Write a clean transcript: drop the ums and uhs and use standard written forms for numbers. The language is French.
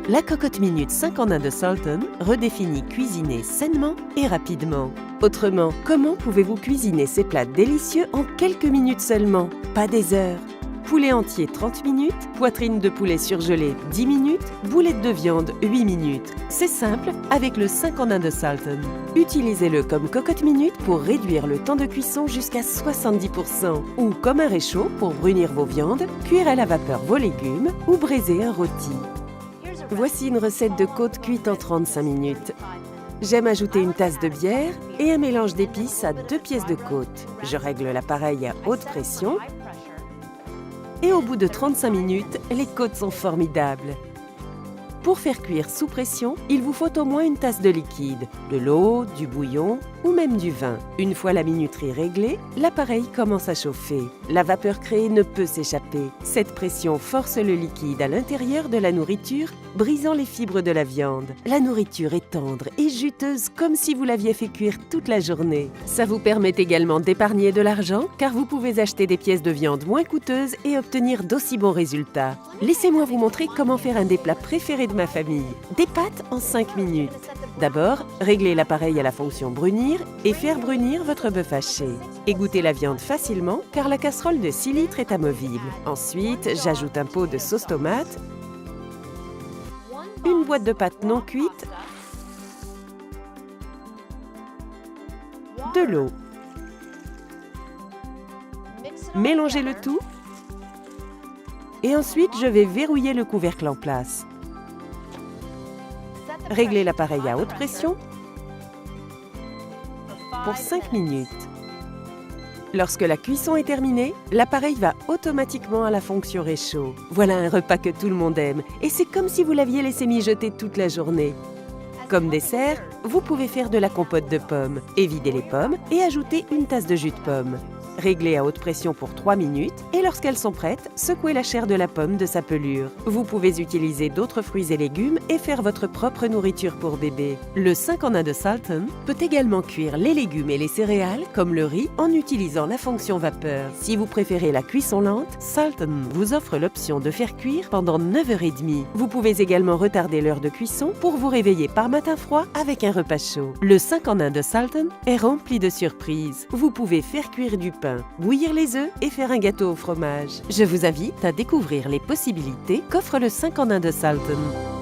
La cocotte minute 5 en 1 de Salton redéfinit cuisiner sainement et rapidement. Autrement, comment pouvez-vous cuisiner ces plats délicieux en quelques minutes seulement? Pas des heures. Poulet entier 30 minutes, poitrine de poulet surgelée 10 minutes, boulette de viande 8 minutes. C'est simple avec le 5 en 1 de Salton. Utilisez-le comme cocotte minute pour réduire le temps de cuisson jusqu'à 70% ou comme un réchaud pour brunir vos viandes, cuire à la vapeur vos légumes ou braiser un rôti. Voici une recette de côte cuite en 35 minutes. J'aime ajouter une tasse de bière et un mélange d'épices à 2 pièces de côte. Je règle l'appareil à haute pression. Et au bout de 35 minutes, les côtes sont formidables. Pour faire cuire sous pression, il vous faut au moins une tasse de liquide, de l'eau, du bouillon ou même du vin. Une fois la minuterie réglée, l'appareil commence à chauffer. La vapeur créée ne peut s'échapper. Cette pression force le liquide à l'intérieur de la nourriture, brisant les fibres de la viande. La nourriture est tendre et juteuse comme si vous l'aviez fait cuire toute la journée. Ça vous permet également d'épargner de l'argent car vous pouvez acheter des pièces de viande moins coûteuses et obtenir d'aussi bons résultats. Laissez-moi vous montrer comment faire un des plats préférés de ma famille, des pâtes en 5 minutes. D'abord, réglez l'appareil à la fonction brunir et faire brunir votre bœuf haché. Égouttez la viande facilement car la casserole de 6 litres est amovible. Ensuite, j'ajoute un pot de sauce tomate, une boîte de pâtes non cuites, de l'eau. Mélangez le tout et ensuite je vais verrouiller le couvercle en place. Réglez l'appareil à haute pression pour 5 minutes. Lorsque la cuisson est terminée, l'appareil va automatiquement à la fonction réchaud. Voilà un repas que tout le monde aime et c'est comme si vous l'aviez laissé mijoter toute la journée. Comme dessert, vous pouvez faire de la compote de pommes, évider les pommes et ajouter une tasse de jus de pomme. Réglez à haute pression pour 3 minutes et lorsqu'elles sont prêtes, secouez la chair de la pomme de sa pelure. Vous pouvez utiliser d'autres fruits et légumes et faire votre propre nourriture pour bébé. Le 5 en 1 de Salton peut également cuire les légumes et les céréales comme le riz en utilisant la fonction vapeur. Si vous préférez la cuisson lente, Salton vous offre l'option de faire cuire pendant 9h30. Vous pouvez également retarder l'heure de cuisson pour vous réveiller par matin froid avec un repas chaud. Le 5 en 1 de Salton est rempli de surprises. Vous pouvez faire cuire du pain, bouillir les œufs et faire un gâteau au fromage. Je vous invite à découvrir les possibilités qu'offre le 5 en 1 de Salton.